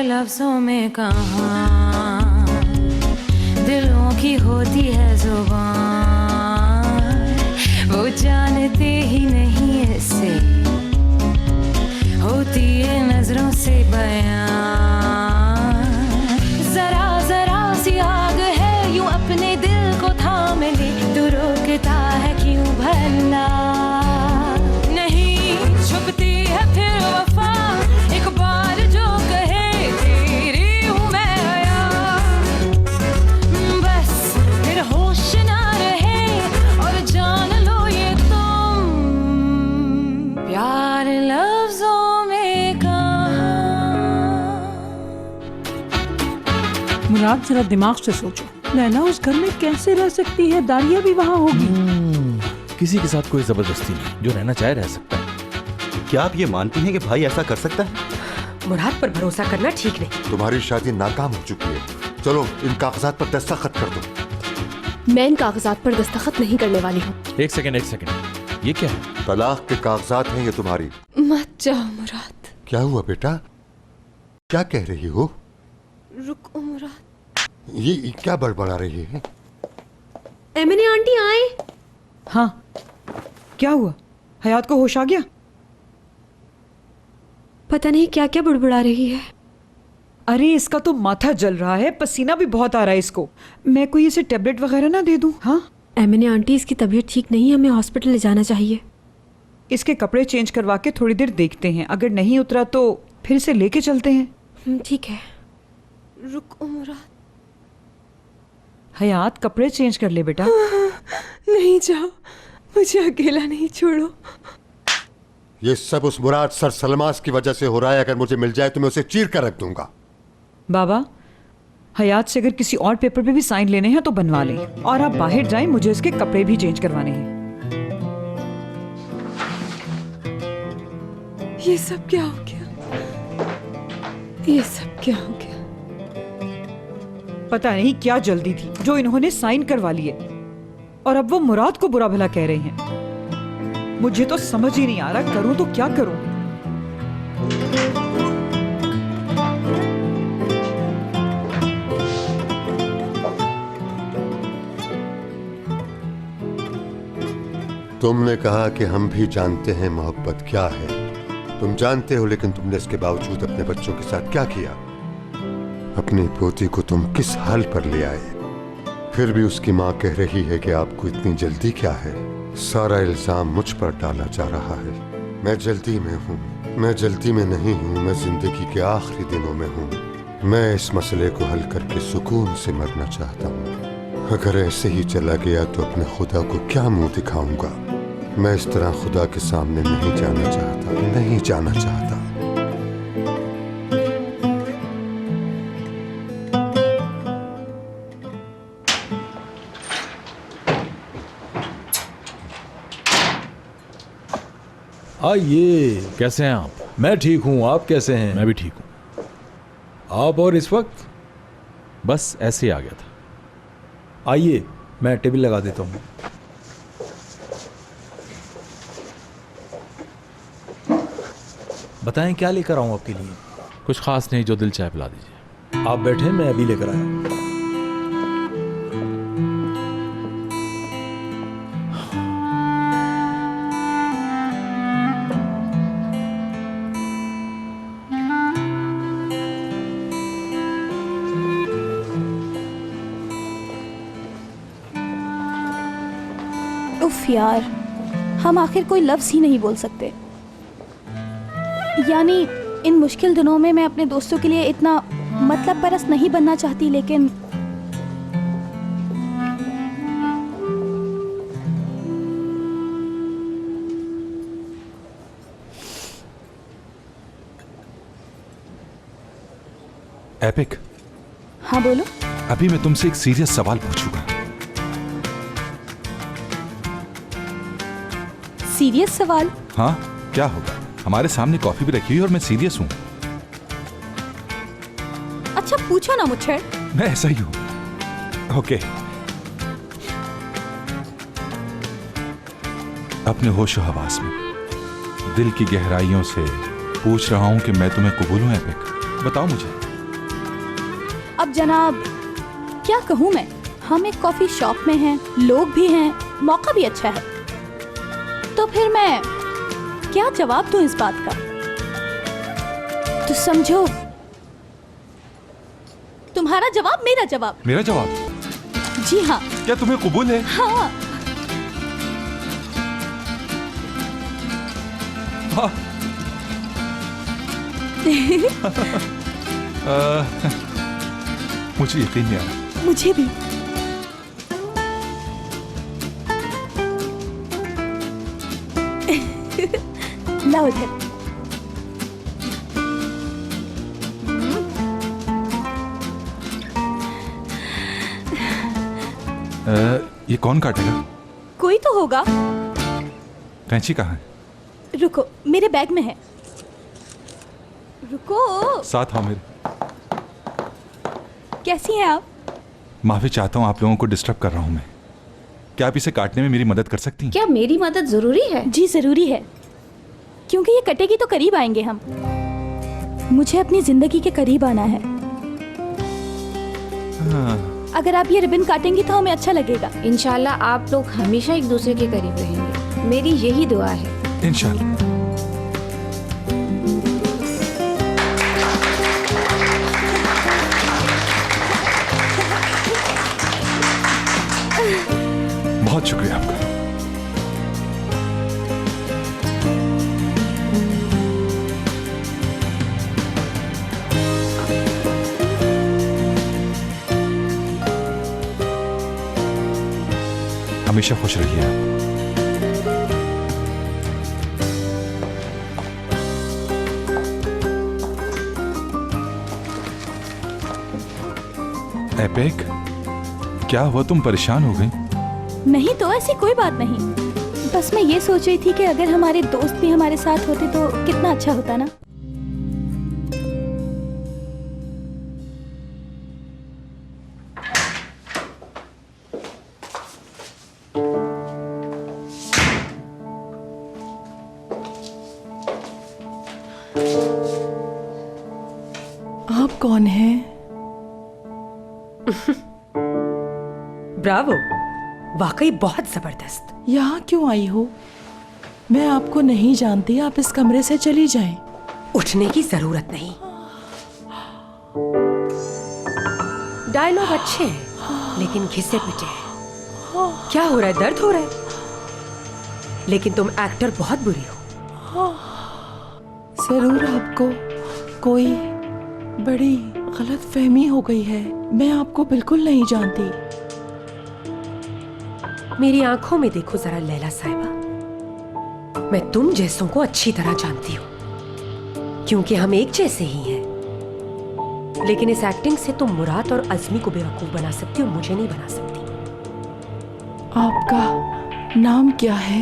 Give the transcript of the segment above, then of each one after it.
लफ्जों में कहाँ दिलों की होती है जुबान, वो जानते ही नहीं इससे होती है नजरों से बयान। जरा जरा सी आग है यूं अपने दिल को थाम ले, तू रोकता है क्यों भला? नहीं छुपती है फिर वफा, एक बार जो कहे तेरी हूँ मैं आया, बस फिर होश ना रहे और जान लो ये तुम प्यार लफ्जों में कहाँ। मुराद जरा दिमाग से सोचो, लैला उस घर में कैसे रह सकती है? दारिया भी वहाँ होगी। किसी के साथ कोई जबरदस्ती नहीं, जो रहना चाहे रह सकता है। क्या आप ये मानती हैं कि भाई ऐसा कर सकता है? मुराद पर भरोसा करना ठीक नहीं। तुम्हारी शादी नाकाम हो चुकी है, चलो इन कागजात पर दस्तखत कर दो। मैं इन कागजात पर दस्तखत नहीं करने वाली हूँ। एक सेकंड, ये क्या है? तलाक के कागजात हैं ये तुम्हारी। मत जाओ मुराद। क्या हुआ बेटा, क्या कह रही हो? रुको मुराद। ये क्या बड़बड़ा रही है? एमिनी आंटी आए। हाँ, क्या हुआ? हयात को होश आ गया? पता नहीं क्या क्या बुड़बुड़ा रही है। अरे इसका तो माथा जल रहा है, पसीना भी बहुत आ रहा है इसको। मैं कोई इसे टेबलेट वगैरह ना दे दूं? हाँ, एमिनी आंटी इसकी तबीयत ठीक नहीं है, हमें हॉस्पिटल ले जाना चाहिए। इसके कपड़े चेंज करवा के थोड़ी देर देखते हैं, अगर नहीं उतरा तो फिर से लेके चलते हैं। ठीक है। रुको मुराद। हयात कपड़े चेंज कर ले बेटा। नहीं जाओ, मुझे अकेला नहीं छोड़ो। ये सब उस मुराद सर सलमास की वजह से हो रहा है, अगर मुझे मिल जाए तो मैं उसे चीर कर रख दूंगा। बाबा, हयात से अगर किसी और पेपर पे भी साइन लेने हैं तो बनवा लें, और आप बाहर जाएं, मुझे इसके कपड़े भी चेंज करवाने हैं। ये सब क्या हो गया? ये सब क्या हो गया? पता नहीं क्या जल्दी थी जो इन्होंने साइन करवा लिए, और अब वो मुराद को बुरा भला कह रहे हैं। मुझे तो समझ ही नहीं आ रहा, करूं तो क्या करूं। तुमने कहा कि हम भी जानते हैं मोहब्बत क्या है, तुम जानते हो, लेकिन तुमने इसके बावजूद अपने बच्चों के साथ क्या किया? अपनी पोती को तुम किस हाल पर ले आए? फिर भी उसकी माँ कह रही है कि आपको इतनी जल्दी क्या है? सारा इल्जाम मुझ पर डाला जा रहा है। मैं जल्दी में हूँ, मैं जल्दी में नहीं हूँ, मैं जिंदगी के आखिरी दिनों में हूँ। मैं इस मसले को हल करके सुकून से मरना चाहता हूँ। अगर ऐसे ही चला गया तो अपने खुदा को क्या मुंह दिखाऊंगा? मैं इस तरह खुदा के सामने नहीं जाना चाहता, नहीं जाना चाहता। आइए। कैसे हैं आप? मैं ठीक हूँ, आप कैसे हैं? मैं भी ठीक हूँ। आप और इस वक्त? बस ऐसे ही आ गया था। आइए, मैं टेबल लगा देता हूँ। बताएं क्या लेकर आऊँ आपके लिए? कुछ खास नहीं, जो दिल चाहे पिला दीजिए। आप बैठे, मैं अभी लेकर आया। उफ यार, हम आखिर कोई लफ्ज़ ही नहीं बोल सकते। यानी इन मुश्किल दिनों में मैं अपने दोस्तों के लिए इतना मतलब परस्त नहीं बनना चाहती, लेकिन एपिक। हाँ बोलो। अभी मैं तुमसे एक सीरियस सवाल पूछूंगा। सीरियस सवाल? हाँ, क्या होगा? हमारे सामने कॉफी भी रखी हुई और मैं सीरियस हूँ। अच्छा पूछो ना मुझे। मैं ऐसा ही हूँ। ओके। अपने होशो हवास में दिल की गहराइयों से पूछ रहा हूं कि मैं तुम्हें कबूल हूं एपिक। बताओ मुझे, जनाब, क्या कहूँ मैं, हम एक कॉफ़ी शॉप में हैं, लोग भी हैं, मौका भी अच्छा है, तो फिर मैं क्या जवाब दूँ इस बात का? तो समझो, तुम्हारा जवाब मेरा जवाब। मेरा जवाब? जी हाँ। क्या तुम्हें कबूल है? हाँ। हाँ। मुझे यकीन नहीं आ रहा। मुझे भी। लाओ इधर। ये कौन काटेगा? कोई तो होगा। कैंची कहाँ है? रुको, मेरे बैग में है। रुको। साथ आओ मेरे। कैसी हैं आप? माफी चाहता हूँ, आप लोगों को डिस्टर्ब कर रहा हूँ मैं। क्या आप इसे काटने में मेरी मदद कर सकती हैं? क्या मेरी मदद जरूरी है? जी जरूरी है, क्योंकि ये कटेगी तो करीब आएंगे हम। मुझे अपनी जिंदगी के करीब आना है। अगर आप ये रिबन काटेंगी तो हमें अच्छा लगेगा। इंशाल्लाह आप लोग हमेशा एक दूसरे के करीब रहेंगे, मेरी यही दुआ है। इंशाल्लाह। बहुत शुक्रिया आपका। हमेशा खुश रहिए आप। एपिक, क्या हुआ, तुम परेशान हो गई? नहीं तो ऐसी कोई बात नहीं, बस मैं ये सोच रही थी कि अगर हमारे दोस्त भी हमारे साथ होते तो कितना अच्छा होता ना। आप कौन हैं? ब्रावो, वाकई बहुत जबरदस्त। यहाँ क्यों आई हो? मैं आपको नहीं जानती, आप इस कमरे से चली जाएं। उठने की जरूरत नहीं। डायलॉग अच्छे हैं लेकिन घिसे पिटे हैं। क्या हो रहा है? दर्द हो रहा है? लेकिन तुम एक्टर बहुत बुरी हो। जरूर आपको कोई बड़ी गलत फहमी हो गई है। मैं आपको बिल्कुल नहीं जानती। मेरी आंखों में देखो जरा लैला साहिबा, मैं तुम जैसों को अच्छी तरह जानती हूँ, क्योंकि हम एक जैसे ही हैं। लेकिन इस एक्टिंग से तुम मुराद और अज़मी को बेवकूफ बना सकती हो, मुझे नहीं बना सकती। आपका नाम क्या है?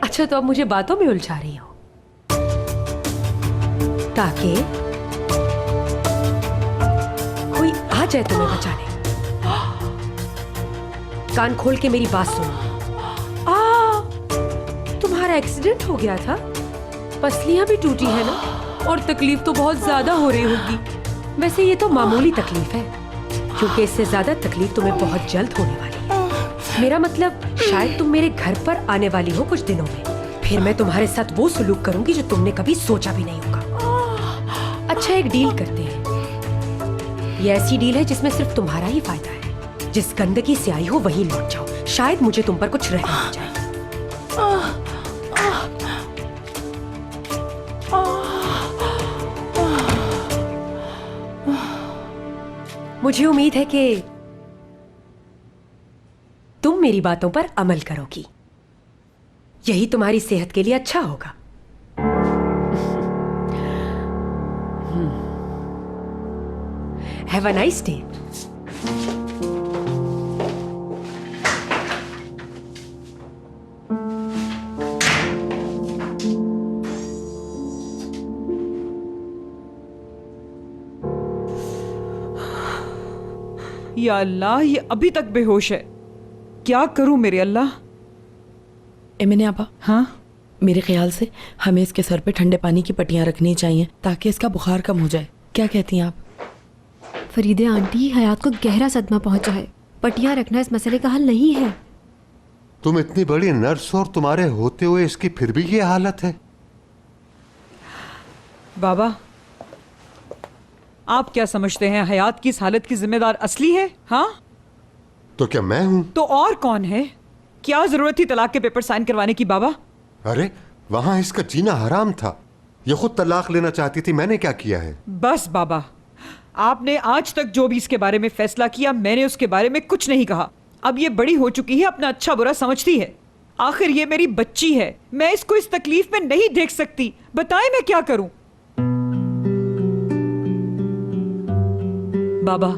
अच्छा, तो अब मुझे बातों में उलझा रही हो ताकि कोई आ जाए तुम्हें बचाने। कान खोल के मेरी बात सुनो। तुम्हारा एक्सीडेंट हो गया था, पसलियां भी टूटी है ना, और तकलीफ तो बहुत ज्यादा हो रही होगी। वैसे ये तो मामूली तकलीफ है, क्योंकि इससे ज्यादा तकलीफ तुम्हें बहुत जल्द होने वाली है। मेरा मतलब, शायद तुम मेरे घर पर आने वाली हो कुछ दिनों में, फिर मैं तुम्हारे साथ वो सलूक करूंगी जो तुमने कभी सोचा भी नहीं होगा। अच्छा, एक डील करते हैं। ये ऐसी डील है जिसमें सिर्फ तुम्हारा ही फायदा है। जिस गंदगी से आई हो वहीं लौट जाओ, शायद मुझे तुम पर कुछ रहम आ जाए। मुझे उम्मीद है कि तुम मेरी बातों पर अमल करोगी, यही तुम्हारी सेहत के लिए अच्छा होगा। Have a nice day. या अल्लाह, ये अभी तक बेहोश है। क्या करूं मेरे अल्लाह? एमिने आपा, हाँ, मेरे ख्याल से हमें इसके सर पे ठंडे पानी की पट्टियां रखनी चाहिए ताकि इसका बुखार कम हो जाए। क्या कहती हैं आप? फरीदे आंटी, हयात को गहरा सदमा पहुंचा है। पटियां रखना इस मसले का हल नहीं है। तुम इतनी बड़ी नर्स और तुम्हारे होते हुए इसकी फिर भी ये हालत है। बाबा, आप क्या समझते हैं हयात की इस हालत की जिम्मेदार असली है? हाँ, तो क्या मैं हूं? तो और कौन है? क्या जरूरत थी तलाक के पेपर साइन करवाने की बाबा? अरे वहां इसका जीना हराम था, ये खुद तलाक लेना चाहती थी, मैंने क्या किया है? बस बाबा, आपने आज तक जो भी इसके बारे में फैसला किया, मैंने उसके बारे में कुछ नहीं कहा। अब ये बड़ी हो चुकी है, अपना अच्छा बुरा समझती है। आखिर ये मेरी बच्ची है, मैं इसको इस तकलीफ में नहीं देख सकती। बताएं मैं क्या करूं? बाबा,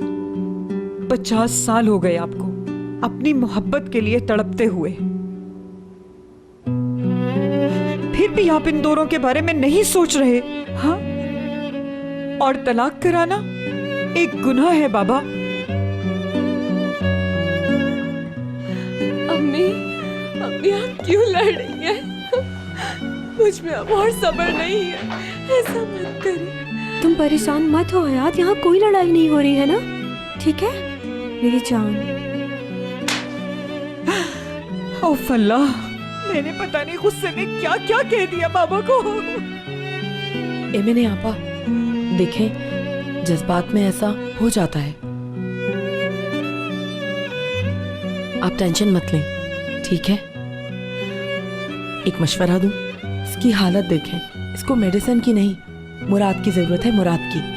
50 साल हो गए आपको अपनी मोहब्बत के लिए तड़पते हुए, फिर भी आप इन दोनों के बारे में नहीं सोच रहे। हाँ, और तलाक कराना एक गुनाह है बाबा। अम्मी, अम्मी आप क्यों लड़ रही हैं? मुझ में अब और सब्र नहीं है, ऐसा मत करिए। तुम परेशान मत हो हयात, यहाँ कोई लड़ाई नहीं हो रही है ना, ठीक है मेरी जान? ओफ अल्लाह, मैंने पता नहीं गुस्से में क्या क्या कह दिया बाबा को। एमएनए आपा, देखें जज्बात में ऐसा हो जाता है। आप टेंशन मत लें, ठीक है? एक मशवरा दूं, इसकी हालत देखें, इसको मेडिसिन की नहीं मुराद की जरूरत है, मुराद की।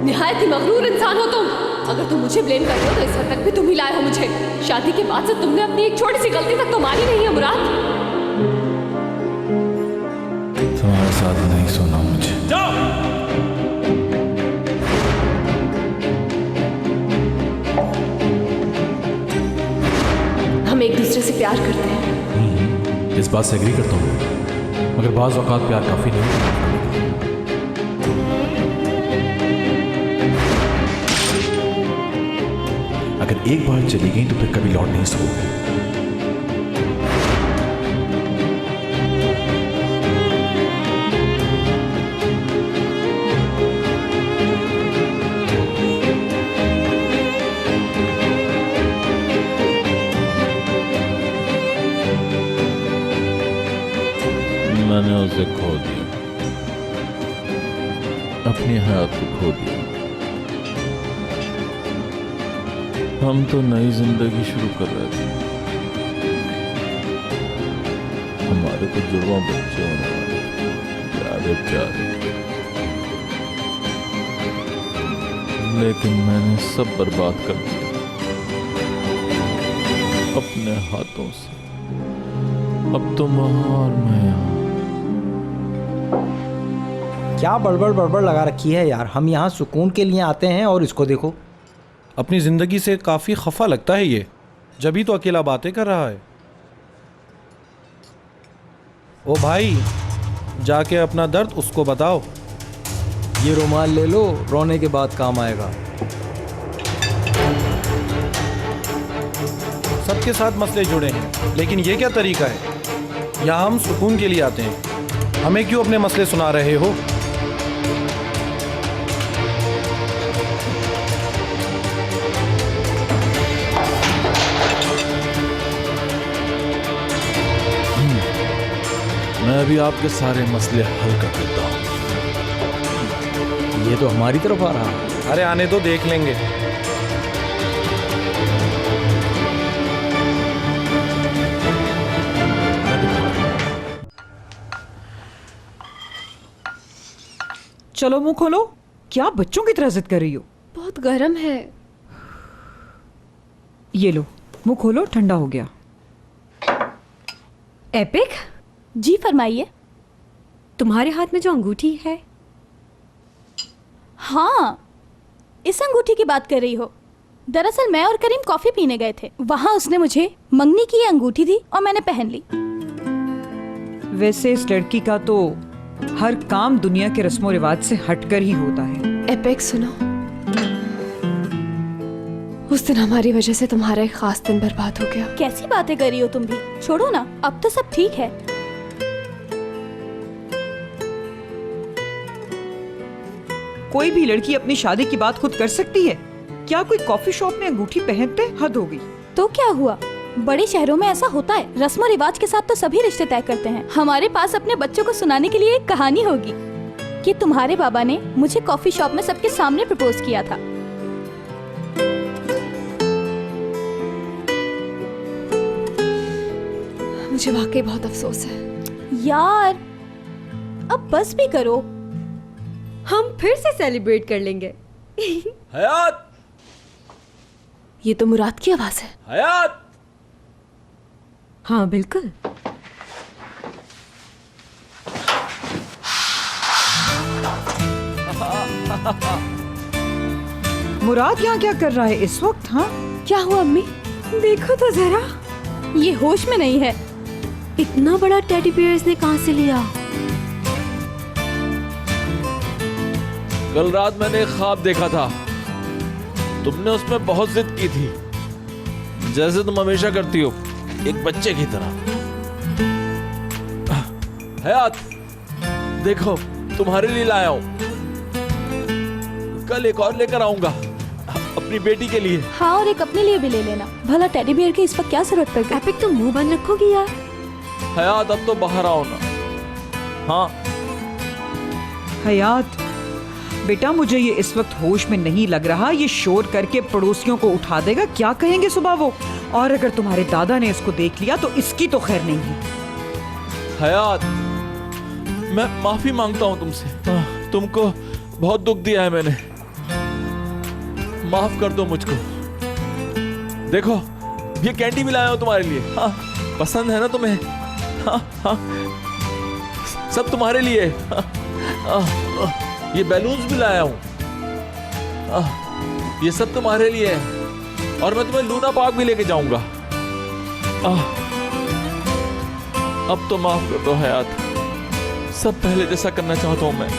निहायत ही मगरूर इंसान हो तुम। अगर तुम मुझे ब्लेम कर रहे हो तो इस हद तक भी तुम ही लाए हो मुझे। शादी के बाद से तुमने अपनी एक छोटी सी गलती तक तो मानी नहीं है मुराद। तुम्हारे साथ नहीं सोना मुझे। हम एक दूसरे से प्यार करते हैं। इस बात से एग्री करता हूँ, मगर बाज़ औक़ात प्यार काफी नहीं होता। अगर एक बार चली गई तो फिर कभी लौट नहीं सकोगे। मैंने उसे खो दिया, अपनी हयात को खो दिया। हम तो नई जिंदगी शुरू कर रहे थे, हमारे तो जुड़वा बच्चे होने वाले प्यारे प्यारे, लेकिन मैंने सब बर्बाद कर दिया अपने हाथों से। अब तुम वहां और मैं यहाँ। क्या बड़बड़ बड़बड़ लगा रखी है यार। हम यहाँ सुकून के लिए आते हैं और इसको देखो, अपनी ज़िंदगी से काफ़ी खफा लगता है ये, जब ही तो अकेला बातें कर रहा है। ओ भाई, जाके अपना दर्द उसको बताओ। ये रुमाल ले लो, रोने के बाद काम आएगा। सबके साथ मसले जुड़े हैं, लेकिन ये क्या तरीका है? यहाँ हम सुकून के लिए आते हैं, हमें क्यों अपने मसले सुना रहे हो? मैं भी आपके सारे मसले हल कर देता हूँ। ये तो हमारी तरफ आ रहा है। अरे आने तो देख लेंगे। चलो मुंह खोलो, क्या बच्चों की तरह जिद कर रही हो? बहुत गर्म है। ये लो, मुंह खोलो, ठंडा हो गया। एपिक, जी फरमाइए। तुम्हारे हाथ में जो अंगूठी है, हाँ, इस अंगूठी की बात कर रही हो? दरअसल मैं और करीम कॉफी पीने गए थे, वहाँ उसने मुझे मंगनी की ये अंगूठी दी और मैंने पहन ली। वैसे इस लड़की का तो हर काम दुनिया के रस्मों रिवाज से हटकर ही होता है। एपेक सुनो, उस दिन हमारी वजह से तुम्हारा एक खास दिन बर्बाद हो गया। कैसी बातें कर रही हो तुम भी? छोड़ो ना, अब तो सब ठीक है। कोई भी लड़की अपनी शादी की बात खुद कर सकती है? क्या कोई कॉफी शॉप में अंगूठी पहनते? हद हो गई। तो क्या हुआ, बड़े शहरों में ऐसा होता है। रस्मों रिवाज के साथ तो सभी रिश्ते तय करते हैं। हमारे पास अपने बच्चों को सुनाने के लिए एक कहानी होगी कि तुम्हारे बाबा ने मुझे कॉफी शॉप में सबके सामने प्रपोज किया था। मुझे वाकई बहुत अफसोस है यार, अब बस भी करो। हम फिर से सेलिब्रेट कर लेंगे। हयात, ये तो मुराद की आवाज है। हयात। हाँ बिल्कुल। मुराद यहाँ क्या कर रहा है इस वक्त? हाँ, क्या हुआ अम्मी? देखो तो जरा, ये होश में नहीं है। इतना बड़ा टेडी बियर इसने कहाँ से लिया? कल रात मैंने एक ख्वाब देखा था, तुमने उसमें बहुत जिद की थी, जैसे तुम हमेशा करती हो, एक बच्चे की तरह। हयात, देखो तुम्हारे लिए लाया हूं, कल एक और लेकर आऊंगा अपनी बेटी के लिए। हाँ, और एक अपने लिए भी ले लेना। भला टेडी बियर की इस वक्त क्या जरूरत पड़ गई? एपिक तुम मुंह बंद रखोगी यार? हयात अब तो बाहर आओ ना। हाँ हयात बेटा, मुझे ये इस वक्त होश में नहीं लग रहा। ये शोर करके पड़ोसियों को उठा देगा, क्या कहेंगे सुबह वो? और अगर तुम्हारे दादा ने इसको देख लिया तो इसकी तो खैर नहीं है। हयात, मैं माफी मांगता हूं तुमसे, तुमको बहुत दुख दिया है मैंने, माफ कर दो मुझको। देखो ये कैंडी भी लाया हूं तुम्हारे लिए। हाँ, पसंद है ना तुम्हें? हाँ, हाँ, सब तुम्हारे लिए। ये बैलून्स भी लाया हूं, ये सब तुम्हारे लिए है। और मैं तुम्हें लूना पार्क भी लेके जाऊंगा। अब तो माफ कर दो हयात, सब पहले जैसा करना चाहता हूं मैं।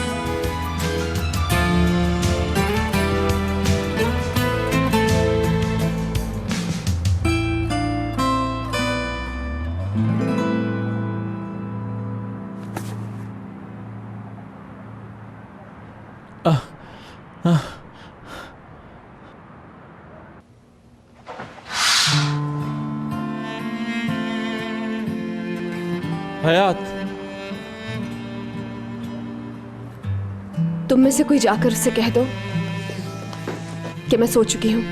हयात, तुम में से कोई जाकर उससे कह दो कि मैं सो चुकी हूँ,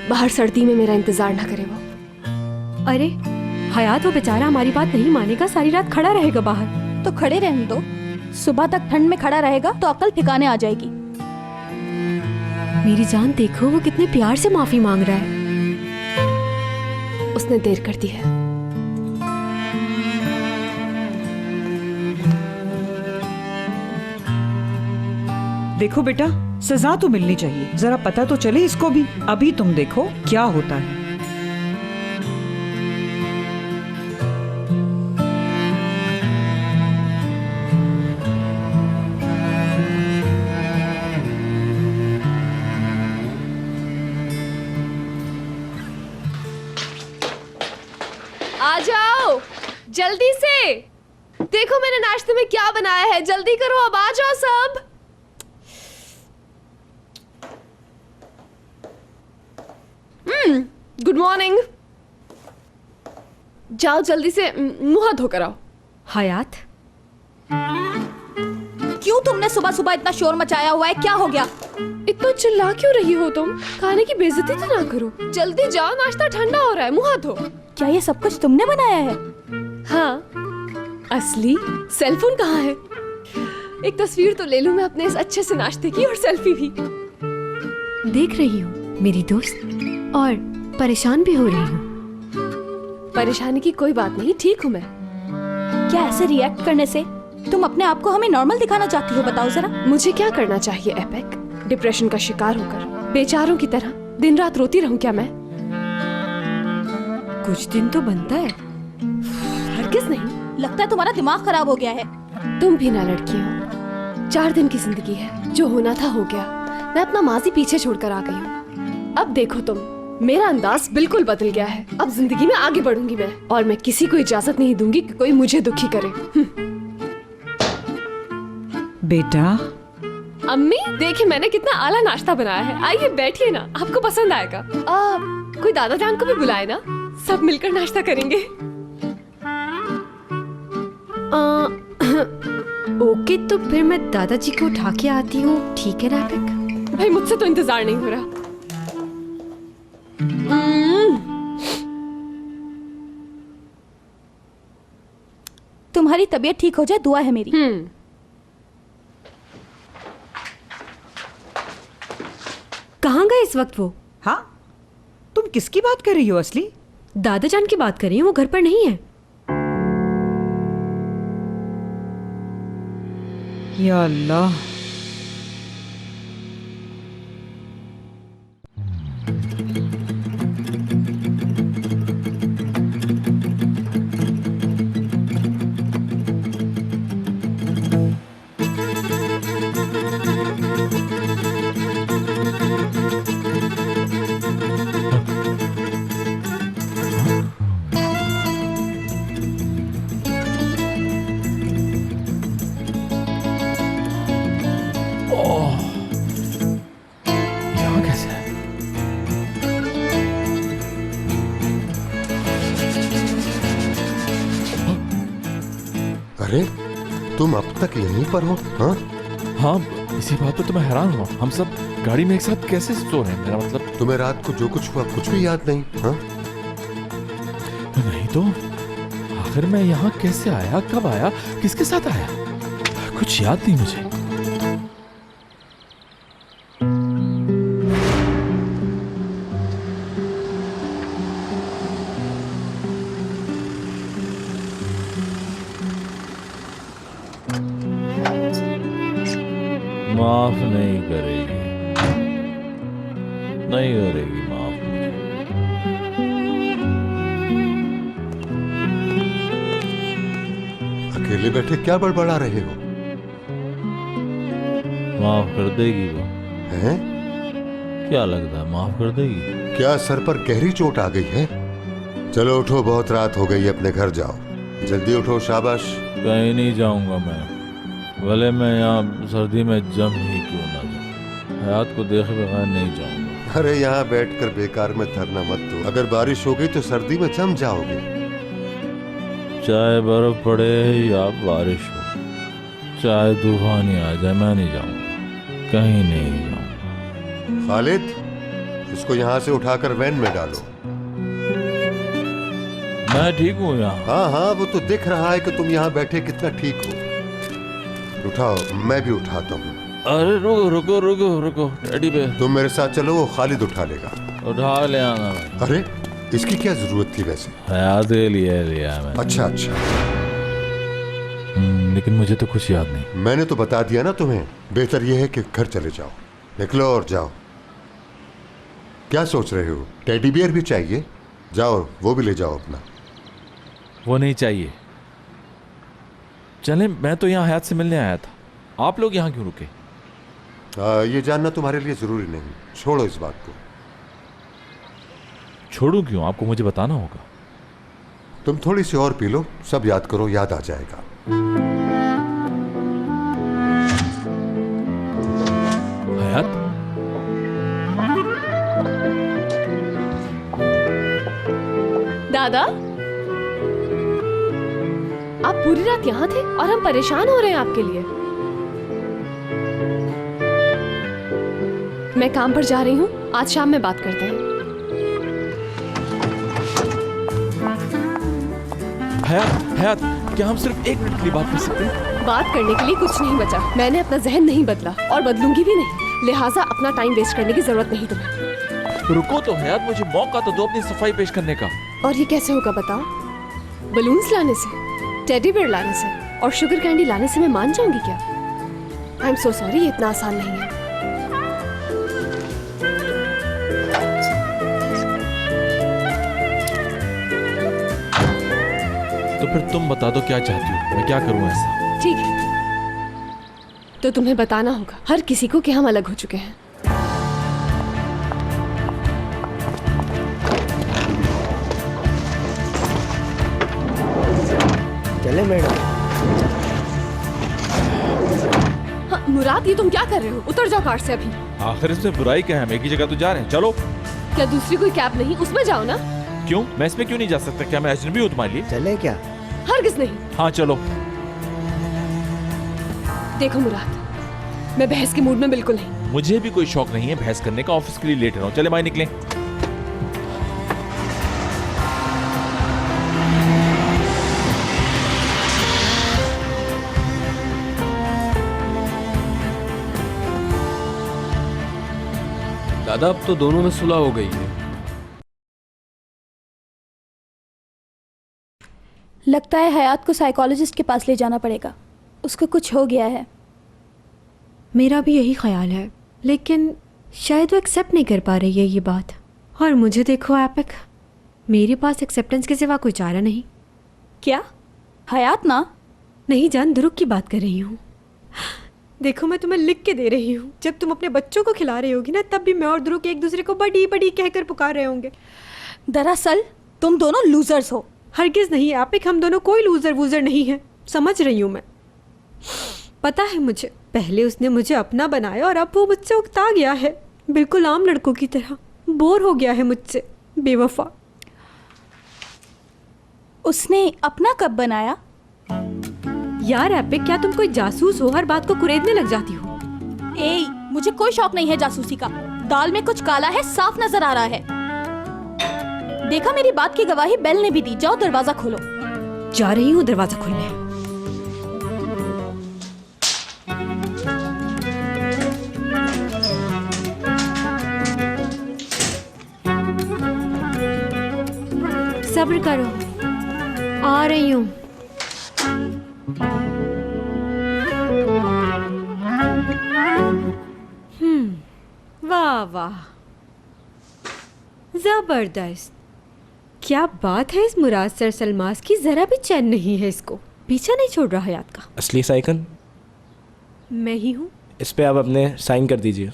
बाहर सर्दी में मेरा इंतजार ना करे वो। अरे हयात, वो बेचारा हमारी बात नहीं मानेगा, सारी रात खड़ा रहेगा बाहर। तो खड़े रहने दो, सुबह तक ठंड में खड़ा रहेगा तो अकल ठिकाने आ जाएगी। मेरी जान देखो, वो कितने प्यार से माफी मांग रहा है। उसने देर कर दी है। देखो बेटा, सजा तो मिलनी चाहिए, जरा पता तो चले इसको भी। अभी तुम देखो क्या होता है। आ जाओ जल्दी से, देखो मैंने नाश्ते में क्या बनाया है। जल्दी करो, अब आ जाओ सब। Good morning. जाओ जल्दी से मुंह धोकर आओ। हयात, क्यों तुमने सुबह सुबह इतना शोर मचाया हुआ है? क्या हो गया? इतना चिल्ला क्यों रही हो तुम? खाने की बेइज्जती तो ना करो। जल्दी जाओ, नाश्ता ठंडा हो रहा है, मुंह धो। क्या ये सब कुछ तुमने बनाया है? हाँ, असली सेलफोन कहाँ है? एक तस्वीर तो ले लूं मैं अपने इस अच्छे से नाश्ते की, और सेल्फी भी। देख रही हूँ मेरी दोस्त, और परेशान भी हो रही हूँ। परेशानी की कोई बात नहीं, ठीक हूँ मैं। क्या ऐसे रिएक्ट करने से तुम अपने आप को हमें नॉर्मल दिखाना चाहती हो? बताओ जरा। मुझे क्या करना चाहिए एपेक? डिप्रेशन का शिकार होकर बेचारों की तरह दिन रात रोती रहूं क्या मैं? कुछ दिन तो बनता है। हरगिज नहीं। लगता है तुम्हारा दिमाग खराब हो गया है। तुम भी ना लड़की हो। 4 दिन की जिंदगी है, जो होना था हो गया। मैं अपना माजी पीछे छोड़कर आ गई हूँ। अब देखो तुम, मेरा अंदाज बिल्कुल बदल गया है। अब जिंदगी में आगे बढ़ूंगी मैं, और मैं किसी को इजाजत नहीं दूंगी कि कोई मुझे दुखी करे। बेटा, अम्मी देखिए मैंने कितना आला नाश्ता बनाया है। आइए बैठिए ना, आपको पसंद आएगा। कोई दादा जान को भी बुलाए ना, सब मिलकर नाश्ता करेंगे। ओके, तो फिर मैं दादाजी को उठा के आती हूँ, ठीक है रैपिक? भाई मुझसे तो इंतजार नहीं हो रहा। तुम्हारी तबीयत ठीक हो जाए दुआ है मेरी। कहाँ गए इस वक्त वो? हाँ, तुम किसकी बात कर रही हो असली? दादा जान की बात कर रही हूँ, वो घर पर नहीं है। या अल्लाह, यहाँ कैसे है? अरे तुम अब तक यहीं पर हो? हाँ हाँ, इसी बात पे तो मैं हैरान हुआ। हम सब गाड़ी में एक साथ कैसे सो रहे हैं? मेरा मतलब तुम्हें रात को जो कुछ हुआ कुछ भी याद नहीं? हाँ नहीं तो आखिर मैं यहाँ कैसे आया, कब आया, किसके साथ आया? कुछ याद नहीं मुझे। माफ नहीं करेगी, नहीं करेगी माफ मुझे। अकेले बैठे क्या बड़बड़ा रहे हो? माफ कर देगी वो। हैं? क्या लगता है माफ कर देगी? क्या सर पर गहरी चोट आ गई है? चलो उठो, बहुत रात हो गई, अपने घर जाओ। जल्दी उठो, शाबाश। कहीं नहीं जाऊंगा मैं, भले मैं यहाँ सर्दी में जम ही क्यों ना जाऊं। हयात को देखे बगैर नहीं जाऊंगा। अरे यहाँ बैठकर बेकार में धरना मत दो। अगर बारिश हो गई तो सर्दी में जम जाओगे। चाहे बर्फ पड़े या बारिश हो, चाहे तूफान ही आ जाए, मैं नहीं जाऊंगा, कहीं नहीं जाऊंगा। खालिद, इसको यहाँ से उठाकर वैन में डालो। मैं ठीक हूँ यहाँ। हाँ हाँ, वो तो दिख रहा है कि तुम यहाँ बैठे कितना ठीक हो। उठाओ, मैं भी उठाता हूँ। अरे रुको रुको रुको रुको, टेडी बेयर। तुम मेरे साथ चलो, वो खालिद उठा लेगा। उठा ले आना भाई। अरे इसकी क्या जरूरत थी वैसे? हयात के लिए लिया मैंने। अच्छा अच्छा, लेकिन मुझे तो कुछ याद नहीं। मैंने तो बता दिया ना तुम्हें। बेहतर यह है कि घर चले जाओ। निकलो और जाओ। क्या सोच रहे हो? टेडी बियर भी चाहिए? जाओ, वो भी ले जाओ अपना। वो नहीं चाहिए। चले, मैं तो यहाँ हयात से मिलने आया था। आप लोग यहाँ क्यों रुके? ये जानना तुम्हारे लिए जरूरी नहीं। छोड़ो इस बात को। छोड़ू क्यों? आपको मुझे बताना होगा। तुम थोड़ी सी और पी लो, सब याद करो, याद आ जाएगा। हयात, दादा, आप पूरी रात यहाँ थे और हम परेशान हो रहे हैं आपके लिए। मैं काम पर जा रही हूँ, आज शाम में बात करते हैं। हयात, हयात, क्या हम सिर्फ 1 मिनट के लिए बात कर सकते हैं? बात करने के लिए कुछ नहीं बचा। मैंने अपना जहन नहीं बदला और बदलूंगी भी नहीं, लिहाजा अपना टाइम वेस्ट करने की जरूरत नहीं तुम्हें। रुको तो हयात, मुझे मौका तो दो अपनी सफाई पेश करने का। और ये कैसे होगा बताओ? बलून्स लाने से, टेडी बियर लाने से और शुगर कैंडी लाने से मैं मान जाऊंगी क्या? आई एम सो सॉरी, ये इतना आसान नहीं है। तो फिर तुम बता दो क्या चाहती हो, मैं क्या करूं ऐसा? ठीक है, तो तुम्हें बताना होगा हर किसी को कि हम अलग हो चुके हैं। चले मैडम। हाँ, मुराद ये तुम क्या कर रहे हो? उतर जाओ कार से अभी। आखिर इसमें बुराई क्या है, हम एक ही जगह तो जा रहे हैं, चलो। क्या दूसरी कोई कैब नहीं? उसमें जाओ ना। क्यों, मैं इसमें क्यों नहीं जा सकता? क्या मैं अजनबी हूँ तुम्हारे लिए? चले क्या? हरगिज़ नहीं। हाँ चलो। देखो मुराद, मैं बहस के मूड में बिल्कुल नहीं। मुझे भी कोई शौक नहीं है बहस करने का, ऑफिस के लिए लेट रहा हूँ, चले भाई निकलें। दादा अब तो दोनों में सुलह हो गई है। लगता है हयात को साइकोलॉजिस्ट के पास ले जाना पड़ेगा, उसको कुछ हो गया है। मेरा भी यही ख्याल है, लेकिन शायद वो एक्सेप्ट नहीं कर पा रही है ये बात। और मुझे देखो एपिक, मेरे पास एक्सेप्टेंस के सिवा कोई चारा नहीं। क्या? हयात ना? नहीं जान, दुरुक की बात कर रही हूँ। देखो मैं तुम्हें लिख के दे रही हूँ, जब तुम अपने बच्चों को खिला रही होगी ना, तब भी मैं और दुरुक एक दूसरे को बड़ी बड़ी कहकर पुकार रहे होंगे। दरअसल तुम दोनों लूजर्स हो। हरगिज़ नहीं एपिक, हम दोनों कोई लूजर वूजर नहीं है, समझ रही हूँ मैं। पता है मुझे, पहले उसने मुझे अपना बनाया और अब वो मुझसे उकता गया है, बिल्कुल आम लड़कों की तरह बोर हो गया है मुझसे, बेवफा। उसने अपना कब बनाया? यार एपिक, क्या तुम कोई जासूस हो? हर बात को कुरेदने लग जाती हो। ए, मुझे कोई शौक नहीं है जासूसी का। दाल में कुछ काला है, साफ नजर आ रहा है। देखा, मेरी बात की गवाही बेल ने भी दी। जाओ दरवाजा खोलो। जा रही हूँ दरवाजा खोलने। सब्र करो, आ रही हूँ। वाह वाह, जबरदस्त। क्या बात है इस मुराद सर सलमास की, जरा भी चैन नहीं है इसको, पीछा नहीं छोड़ रहा हयात का। असली साइकन मैं ही हूँ। इस पे आप अपने साइन कर दीजिए।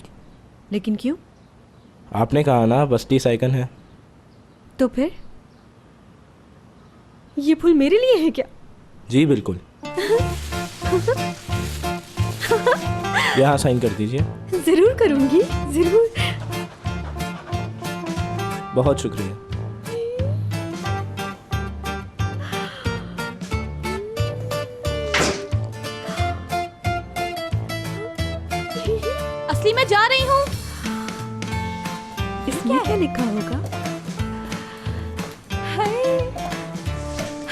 लेकिन क्यों? आपने कहा ना आप असली साइकन है। तो फिर ये फूल मेरे लिए है क्या? जी बिल्कुल। यहाँ साइन कर दीजिए। जरूर करूंगी, जरूर। बहुत शुक्रिया। असली मैं जा रही हूँ। इसमें क्या लिखा होगा?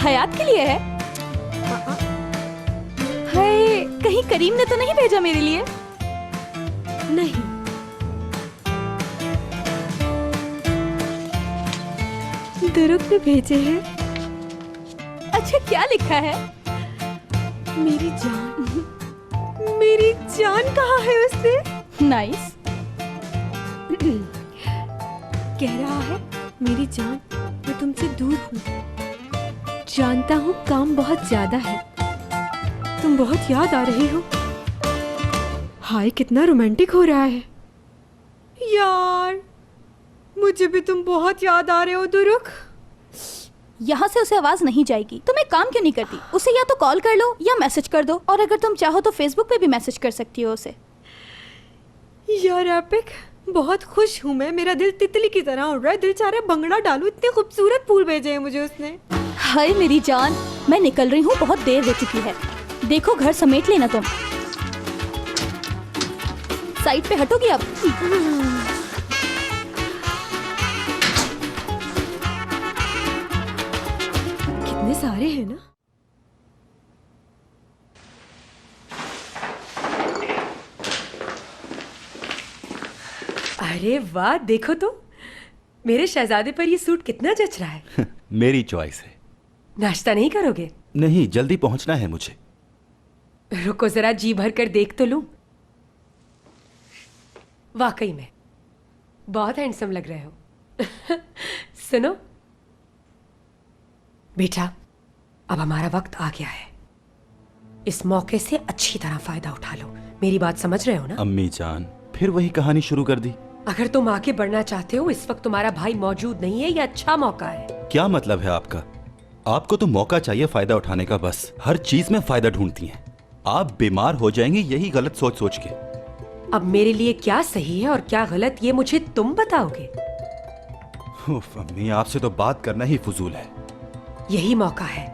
हयात के लिए है। हाय, कहीं करीम ने तो नहीं भेजा मेरे लिए? नहीं। दुरुक ने भेजे हैं। अच्छा, क्या लिखा है? मेरी जान, मेरी जान कहाँ है उसने? नाइस। कह रहा है, मेरी जान, मैं तुमसे दूर हूँ। जानता हूँ काम बहुत ज्यादा है, तुम बहुत याद आ रही हो। हाय, कितना रोमांटिक हो रहा है यार। मुझे भी तुम बहुत याद आ रहे हो दुरुक। यहाँ से उसे आवाज नहीं जाएगी। तुम एक काम क्यों नहीं करती? उसे या तो कॉल कर लो या मैसेज कर दो, और अगर तुम चाहो तो फेसबुक पे भी मैसेज कर सकती हो उसे। यार एपिक, बहुत खुश हूँ मैं। मेरा दिल तितली की तरह उड़ रहा है। दिल चाह रहा है बंगड़ा डालूं, इतने खूबसूरत फूल भेजे हैं मुझे उसने। हाय मेरी जान, मैं निकल रही हूँ, बहुत देर हो चुकी है। देखो घर समेट लेना तुम। साइड पे हटोगी अब? कितने सारे हैं ना। अरे वाह, देखो तो मेरे शहजादे पर ये सूट कितना जच रहा है। मेरी चॉइस है। नाश्ता नहीं करोगे? नहीं, जल्दी पहुंचना है मुझे। रुको जरा, जी भर कर देख तो लूं। वाकई में बहुत हैंडसम लग रहे हो। सुनो बेटा, अब हमारा वक्त आ गया है। इस मौके से अच्छी तरह फायदा उठा लो। मेरी बात समझ रहे हो ना? अम्मी जान, फिर वही कहानी शुरू कर दी। अगर तुम आगे बढ़ना चाहते हो, इस वक्त तुम्हारा भाई मौजूद नहीं है, ये अच्छा मौका है। क्या मतलब है आपका? आपको तो मौका चाहिए फायदा उठाने का, बस हर चीज में फायदा ढूंढती हैं। आप बीमार हो जाएंगे यही गलत सोच सोच के। अब मेरे लिए क्या सही है और क्या गलत, ये मुझे तुम बताओगे। उफ, अम्मी आपसे तो बात करना ही फजूल है। यही मौका है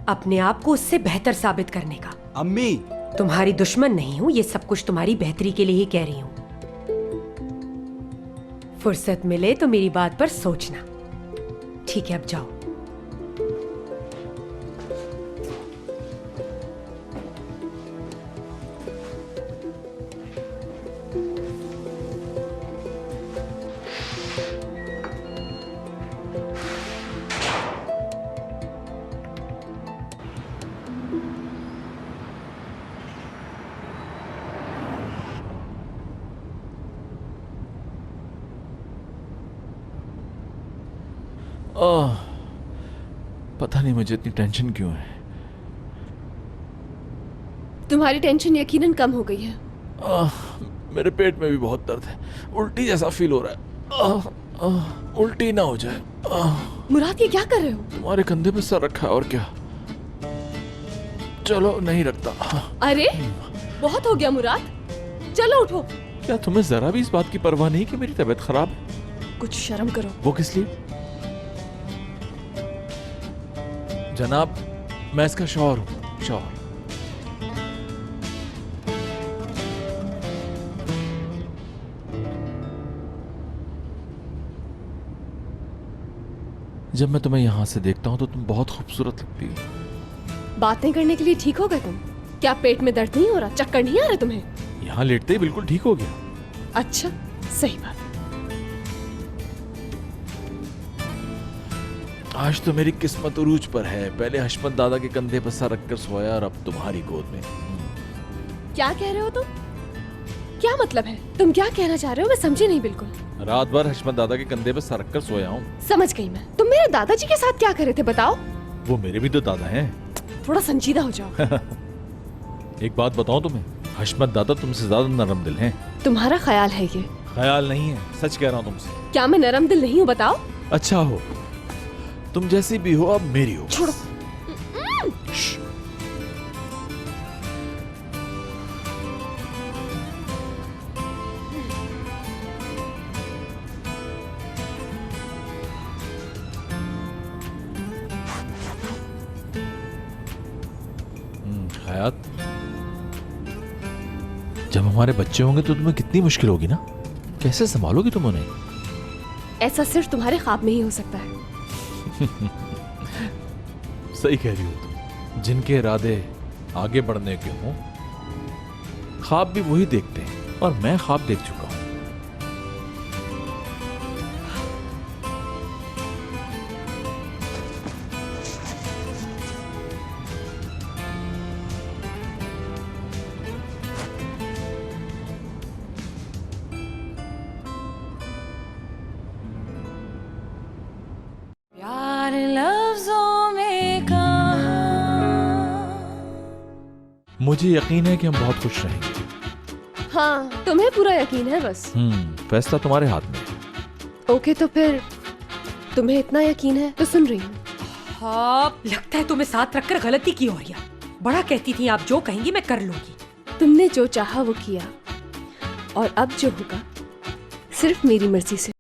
अपने आप को उससे बेहतर साबित करने का। अम्मी, तुम्हारी दुश्मन नहीं हूँ, ये सब कुछ तुम्हारी बेहतरी के लिए ही कह रही हूँ। फुर्सत मिले तो मेरी बात पर सोचना। ठीक है, अब जाओ। पता नहीं मुझे इतनी टेंशन क्यों है। तुम्हारी टेंशन यकीनन कम हो गई है। मेरे पेट में भी बहुत दर्द है, उल्टी जैसा फील हो रहा है। उल्टी ना हो जाए। मुराद, ये क्या कर रहे हो? तुम्हारे कंधे पे सर रखा है और क्या। चलो, नहीं रखता। अरे बहुत हो गया मुराद, चलो उठो। क्या तुम्हें जरा भी इस बात की परवाह नहीं कि मेरी तबीयत खराब है? कुछ शर्म करो। वो किस लिए? जनाब, मैं इसका शौहर हूँ। शौहर। जब मैं तुम्हें यहां से देखता हूं तो तुम बहुत खूबसूरत लगती हो। बातें करने के लिए ठीक हो गए तुम? क्या पेट में दर्द नहीं हो रहा? चक्कर नहीं आ रहा तुम्हें? यहां लेटते ही बिल्कुल ठीक हो गया। अच्छा, सही बात। आज तो मेरी किस्मत उरूज पर है। पहले हशमत दादा के कंधे पर सर रखकर सोया और अब तुम्हारी गोद में। क्या कह रहे हो तुम? क्या मतलब है? तुम क्या कहना चाह रहे हो? मैं समझी नहीं बिल्कुल। रात भर हशमत दादा के कंधे पर सर रखकर सोया हूँ। समझ गई मैं। तुम मेरे दादाजी के साथ क्या कर रहे थे बताओ? वो मेरे भी तो दादा हैं। थोड़ा संजीदा हो जाओ। एक बात बताऊं तुम्हें, हशमत दादा तुमसे ज्यादा नरम दिल हैं। तुम्हारा ख्याल है ये? ख्याल नहीं है, सच कह रहा हूँ तुमसे। क्या मैं नरम दिल नहीं हूँ बताओ? अच्छा हो, तुम जैसी भी हो अब मेरी हो। छोड़ो। हयात, जब हमारे बच्चे होंगे तो तुम्हें कितनी मुश्किल होगी ना। कैसे संभालोगी तुम उन्हें? ऐसा सिर्फ तुम्हारे ख्वाब में ही हो सकता है। सही कह रही हो तुम। जिनके इरादे आगे बढ़ने के हों, ख्वाब भी वही देखते हैं, और मैं ख्वाब देख चुका हूं। प्यार लफ्जों में कहा। मुझे यकीन है कि हम बहुत खुश रहेंगे। हाँ, तुम्हें पूरा यकीन है बस। फैसला तुम्हारे हाथ में है। ओके, तो फिर तुम्हें इतना यकीन है तो सुन रही हूँ। हाँ, लगता है तुम्हें साथ रखकर गलती की और या बड़ा कहती थी आप जो कहेंगी मैं कर लूंगी। तुमने जो चाहा वो किया, और अब जो होगा सिर्फ मेरी मर्जी से।